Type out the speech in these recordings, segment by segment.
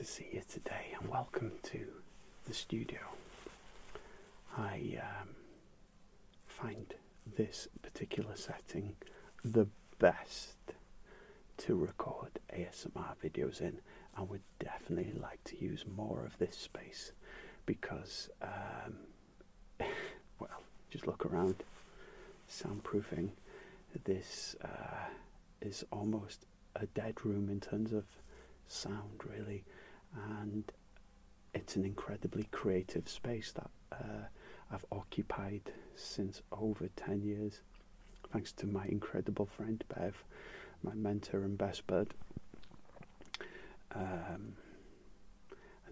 to see you today, and welcome to the studio. I find this particular setting the best to record ASMR videos in, and would definitely like to use more of this space because, well, just look around. Soundproofing. This is almost a dead room in terms of sound, really, and it's an incredibly creative space that I've occupied since over 10 years, thanks to my incredible friend Bev, my mentor and best bud. And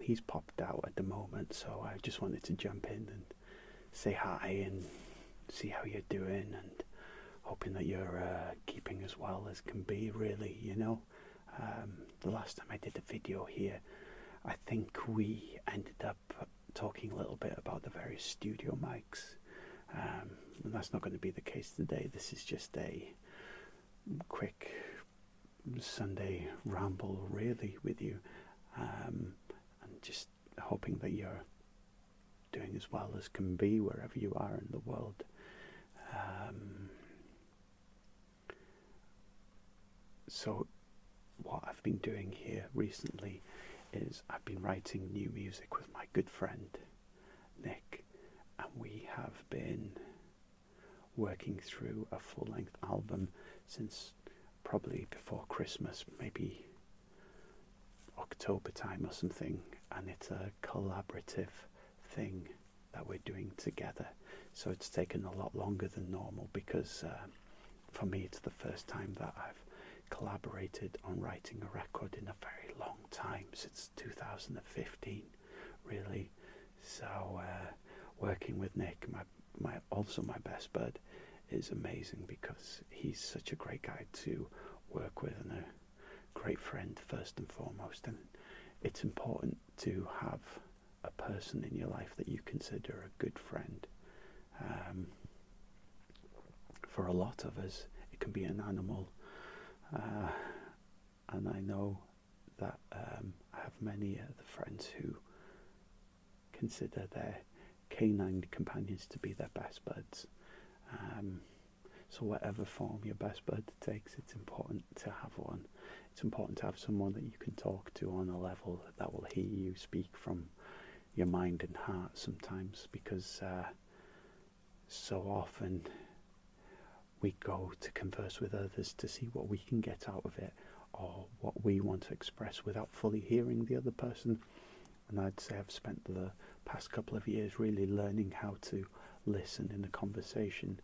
he's popped out at the moment, so I just wanted to jump in and say hi and see how you're doing, and hoping that you're keeping as well as can be, really, you know. The last time I did a video here, I think we ended up talking a little bit about the various studio mics, and that's not going to be the case today. This is just a quick Sunday ramble, really, with you, and just hoping that you're doing as well as can be wherever you are in the world. So what I've been doing here recently is I've been writing new music with my good friend Nick, and we have been working through a full-length album since probably before Christmas, maybe October time or something, and it's a collaborative thing that we're doing together, so it's taken a lot longer than normal because for me it's the first time that I've collaborated on writing a record in a very long time, since 2015, really. So working with Nick, my best bud, is amazing because he's such a great guy to work with and a great friend first and foremost. And it's important to have a person in your life that you consider a good friend. For a lot of us, it can be an animal. And I know that I have many other friends who consider their canine companions to be their best buds. So whatever form your best bud takes, it's important to have one. It's important to have someone that you can talk to on a level that will hear you speak from your mind and heart sometimes, because so often we go to converse with others to see what we can get out of it, or what we want to express, without fully hearing the other person. And I'd say I've spent the past couple of years really learning how to listen in a conversation,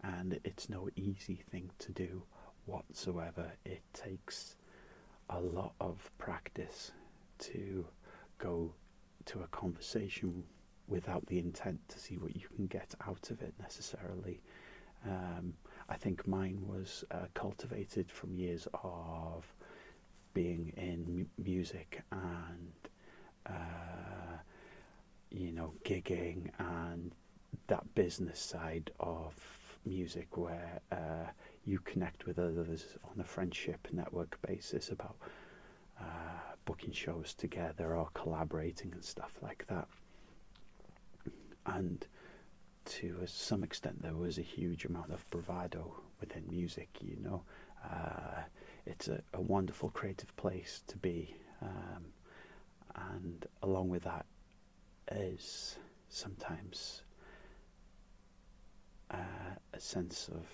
and it's no easy thing to do whatsoever. It takes a lot of practice to go to a conversation without the intent to see what you can get out of it necessarily. I think mine was cultivated from years of being in music and, gigging and that business side of music, where you connect with others on a friendship network basis about booking shows together or collaborating and stuff like that. And to some extent there was a huge amount of bravado within music, you know. It's a wonderful creative place to be, and along with that is sometimes a sense of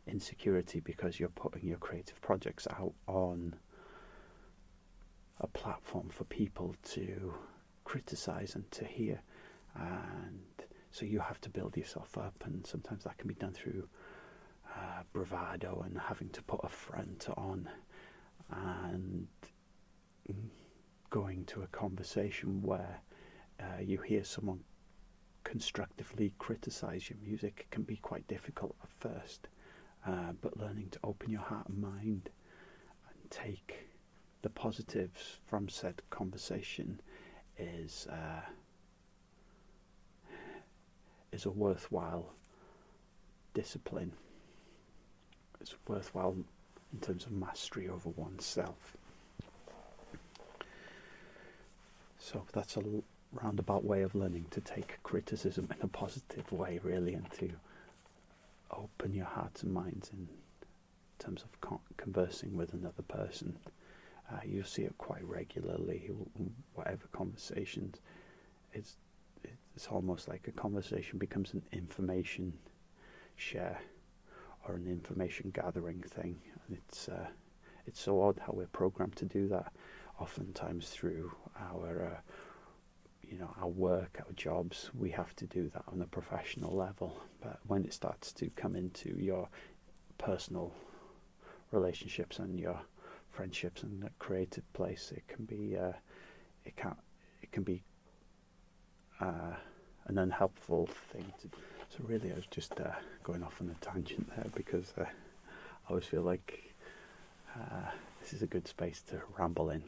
insecurity, because you're putting your creative projects out on a platform for people to criticize and to hear, and so you have to build yourself up, and sometimes that can be done through bravado and having to put a front on, and going to a conversation where you hear someone constructively criticize your music can be quite difficult at first, but learning to open your heart and mind and take the positives from said conversation is a worthwhile discipline. It's worthwhile in terms of mastery over oneself. So that's a roundabout way of learning to take criticism in a positive way, really, and to open your hearts and minds in terms of conversing with another person. You'll see it quite regularly, whatever conversations. It's almost like a conversation becomes an information share or an information gathering thing. And it's so odd how we're programmed to do that, oftentimes through our our work, our jobs. We have to do that on a professional level, but when it starts to come into your personal relationships and your friendships and a creative place, it can be an unhelpful thing to do. So really, I was just going off on a tangent there because I always feel like this is a good space to ramble in.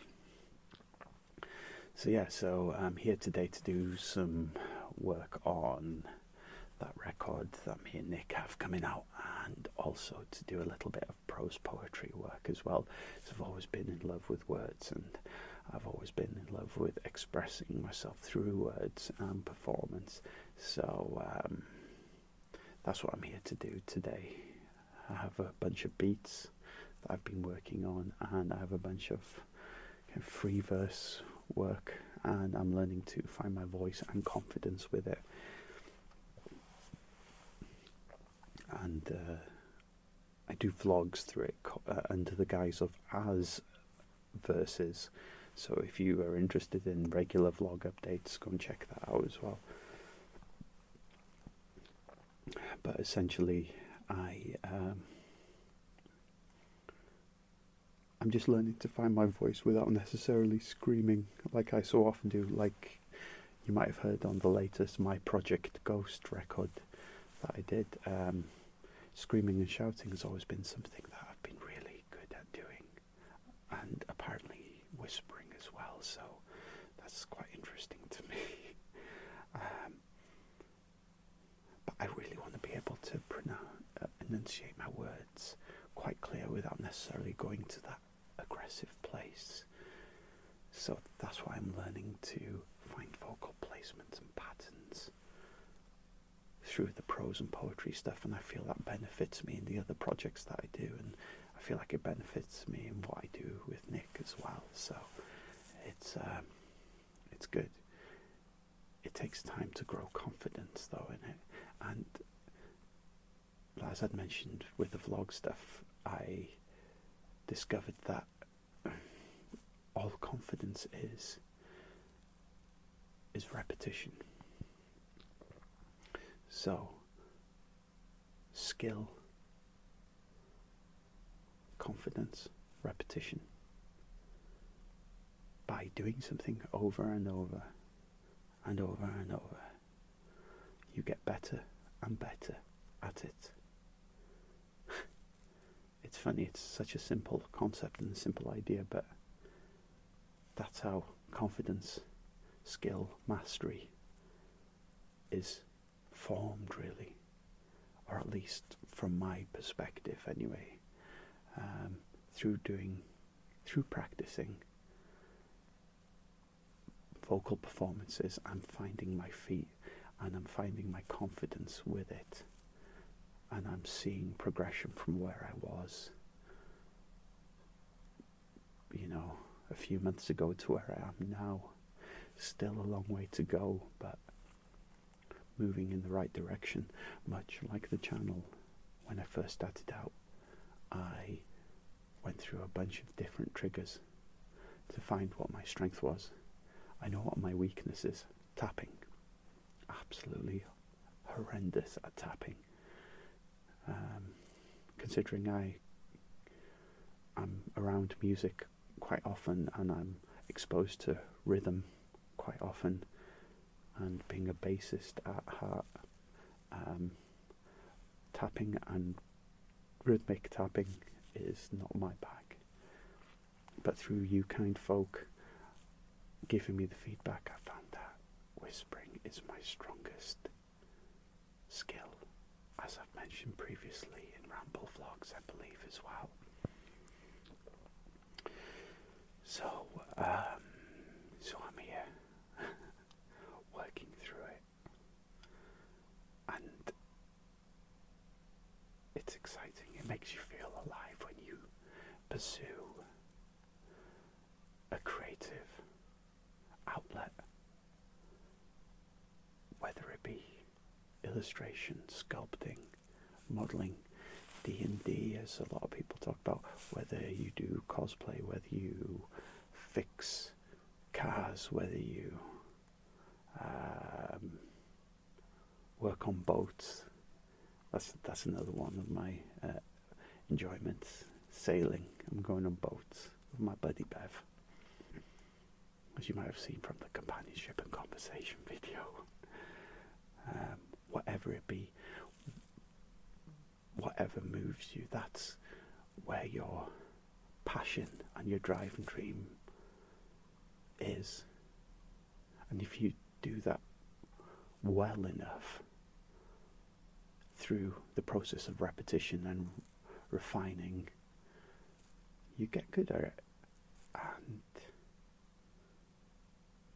So yeah, so I'm here today to do some work on that record that me and Nick have coming out, and also to do a little bit of prose poetry work as well. So I've always been in love with words, and I've always been in love with expressing myself through words and performance. So that's what I'm here to do today. I have a bunch of beats that I've been working on, and I have a bunch of free verse work, and I'm learning to find my voice and confidence with it. And I do vlogs through it under the guise of as verses. So if you are interested in regular vlog updates, go and check that out as well. But essentially, I'm just learning to find my voice without necessarily screaming like I so often do. Like you might have heard on the latest My Project Ghost record that I did. Screaming and shouting has always been something that I've been really good at doing, and apparently whispering as well, so that's quite interesting to me. But I really want to be able to enunciate my words quite clear without necessarily going to that aggressive place. So that's why I'm learning to find vocal placements and patterns through the prose and poetry stuff, and I feel that benefits me in the other projects that I do, and I feel like it benefits me in what I do with Nick as well. So it's good. It takes time to grow confidence though in it, and as I'd mentioned with the vlog stuff, I discovered that all confidence is repetition. So, skill, confidence, repetition. By doing something over and over and over and over, you get better and better at it. It's funny, it's such a simple concept and a simple idea, but that's how confidence, skill, mastery is formed, really, or at least from my perspective anyway, through practicing vocal performances. I'm finding my feet and I'm finding my confidence with it, and I'm seeing progression from where I was a few months ago to where I am now. Still a long way to go, but moving in the right direction. Much like the channel, when I first started out, I went through a bunch of different triggers to find what my strength was. I know what my weakness is. Tapping. Absolutely horrendous at tapping. Considering I'm around music quite often, and I'm exposed to rhythm quite often, and being a bassist at heart, tapping and rhythmic tapping is not my bag. But through you kind folk giving me the feedback, I found that whispering is my strongest skill, as I've mentioned previously in Ramble vlogs, I believe, as well. So I'm here makes you feel alive when you pursue a creative outlet, whether it be illustration, sculpting, modelling, D&D, as a lot of people talk about, whether you do cosplay, whether you fix cars, whether you work on boats. That's another one of my enjoyments. Sailing. I'm going on boats with my buddy Bev, as you might have seen from the companionship and conversation video. Whatever it be, whatever moves you, that's where your passion and your drive and dream is. And if you do that well enough through the process of repetition and refining, you get good at it, and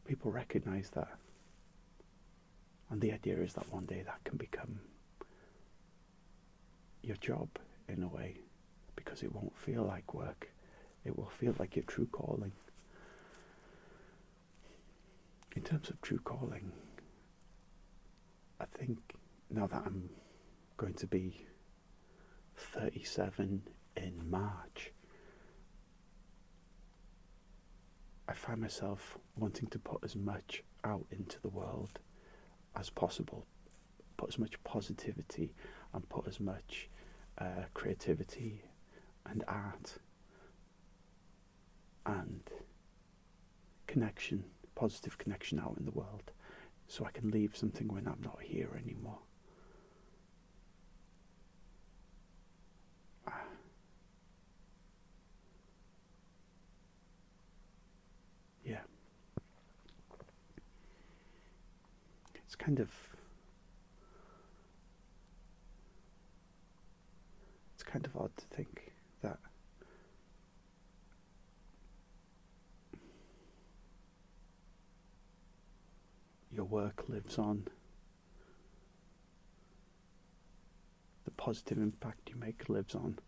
people recognize that. And the idea is that one day that can become your job in a way, because it won't feel like work. It will feel like your true calling. In terms of true calling, I think now that I'm going to be 37 in March, I find myself wanting to put as much out into the world as possible, put as much positivity and put as much creativity and art and connection, positive connection out in the world, so I can leave something when I'm not here anymore. Yeah. It's kind of odd to think that your work lives on, the positive impact you make lives on.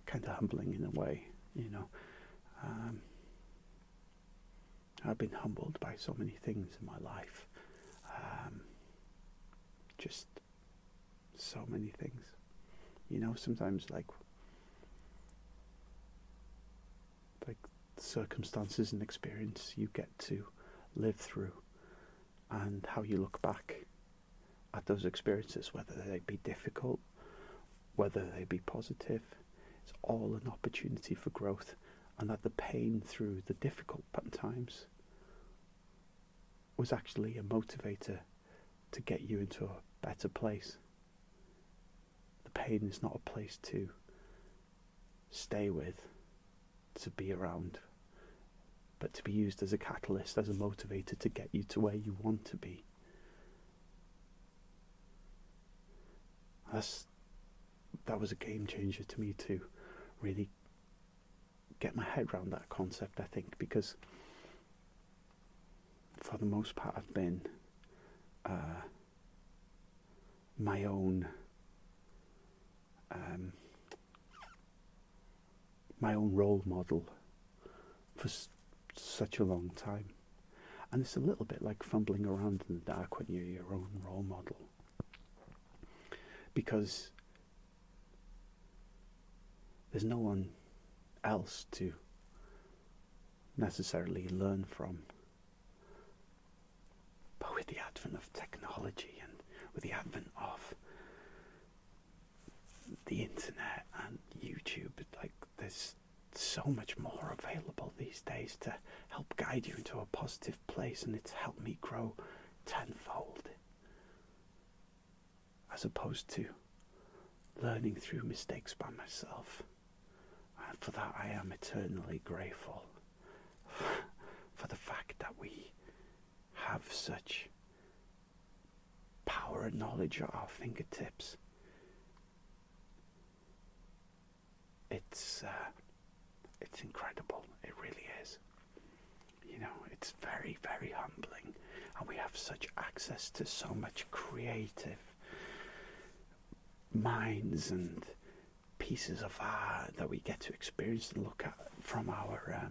Kind of humbling in a way, you know. I've been humbled by so many things in my life. Just so many things. You know, sometimes like circumstances and experience you get to live through, and how you look back at those experiences, whether they be difficult, whether they be positive, it's all an opportunity for growth, and that the pain through the difficult times was actually a motivator to get you into a better place. The pain is not a place to stay with, to be around, but to be used as a catalyst, as a motivator to get you to where you want to be. That was a game changer to me, to really get my head around that concept, I think, because for the most part I've been my own role model for such a long time, and it's a little bit like fumbling around in the dark when you're your own role model, because there's no one else to necessarily learn from. But with the advent of technology and with the advent of the internet and YouTube, like, there's so much more available these days to help guide you into a positive place, and it's helped me grow tenfold, as opposed to learning through mistakes by myself. And for that I am eternally grateful, for the fact that we have such power and knowledge at our fingertips. It's incredible. It really is. You know, it's very, very humbling, and we have such access to so much creative minds and pieces of art that we get to experience and look at from our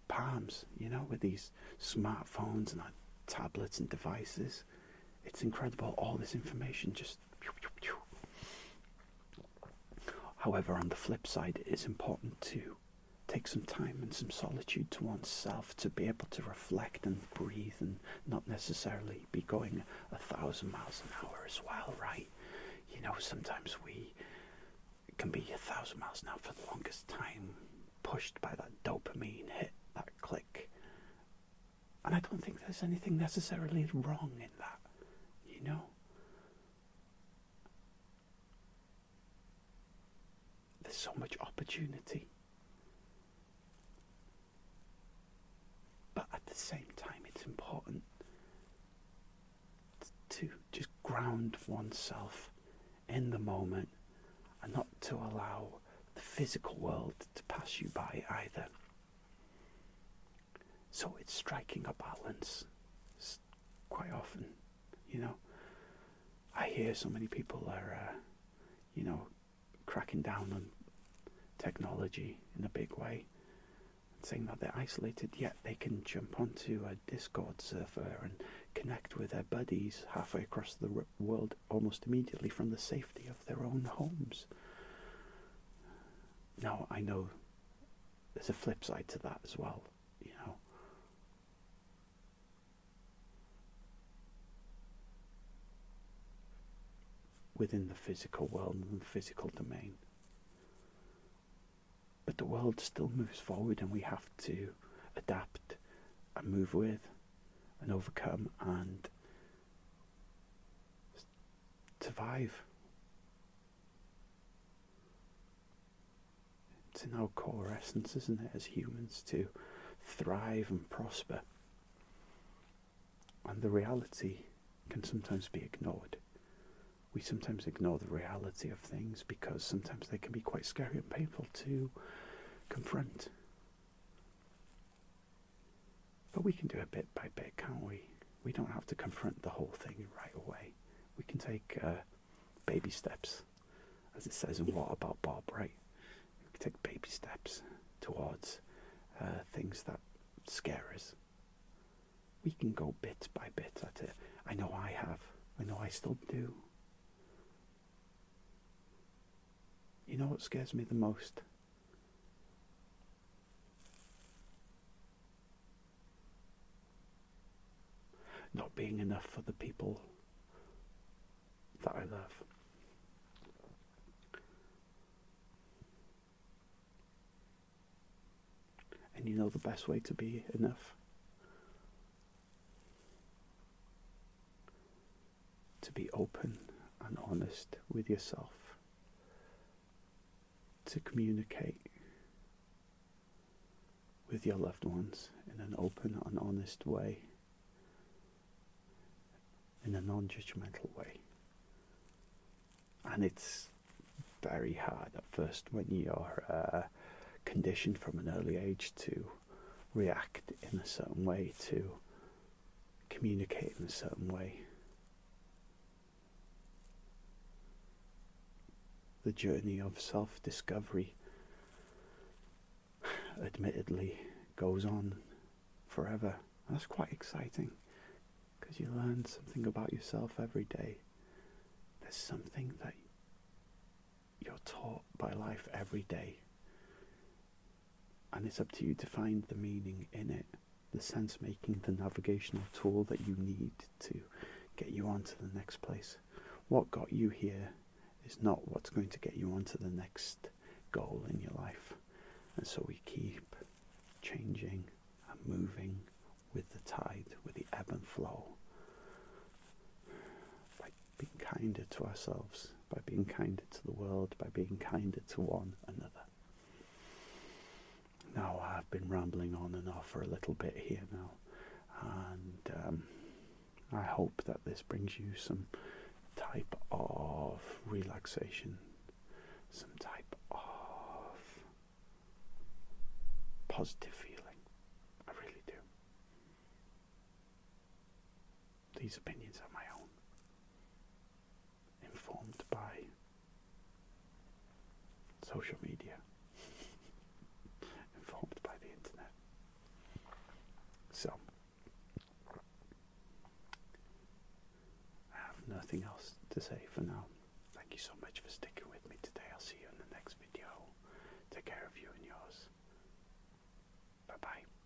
palms, with these smartphones and our tablets and devices. It's incredible, all this information just... However, on the flip side, it is important to take some time and some solitude to oneself to be able to reflect and breathe and not necessarily be going 1,000 miles an hour as well, right? Sometimes we can be 1,000 miles an hour for the longest time, pushed by that dopamine hit, that click. And I don't think there's anything necessarily wrong in that, There's so much opportunity. But at the same time, it's important to just ground oneself in the moment and not to allow the physical world to pass you by either. So it's striking a balance quite often, I hear so many people are, cracking down on technology in a big way, saying that they're isolated, yet they can jump onto a Discord server and connect with their buddies halfway across the world almost immediately from the safety of their own homes. Now, I know there's a flip side to that as well, within the physical world and the physical domain. But the world still moves forward, and we have to adapt and move with and overcome and survive. It's in our core essence, isn't it, as humans, to thrive and prosper. And the reality can sometimes be ignored. We sometimes ignore the reality of things because sometimes they can be quite scary and painful to confront. But we can do it bit by bit, can't we? We don't have to confront the whole thing right away. We can take baby steps, as it says in What About Bob, right? We can take baby steps towards things that scare us. We can go bit by bit at it. I know I have. I know I still do. You know what scares me the most? Not being enough for the people that I love. And you know the best way to be enough? To be open and honest with yourself. To communicate with your loved ones in an open and honest way, in a non-judgmental way. And it's very hard at first when you're conditioned from an early age to react in a certain way, to communicate in a certain way. The journey of self-discovery admittedly goes on forever. That's quite exciting because you learn something about yourself every day. There's something that you're taught by life every day, and it's up to you to find the meaning in it, the sense making, the navigational tool that you need to get you on to the next place. What got you here is not what's going to get you onto the next goal in your life. And so we keep changing and moving with the tide, with the ebb and flow, by being kinder to ourselves, by being kinder to the world, by being kinder to one another. Now, I've been rambling on and off for a little bit here now, and I hope that this brings you some type of relaxation, some type of positive feeling. I really do. These opinions are my own, informed social media, informed by the internet. So, I have nothing else to say for now. Thank you so much for sticking with me today. I'll see you in the next video. Take care of you and yours. Bye bye.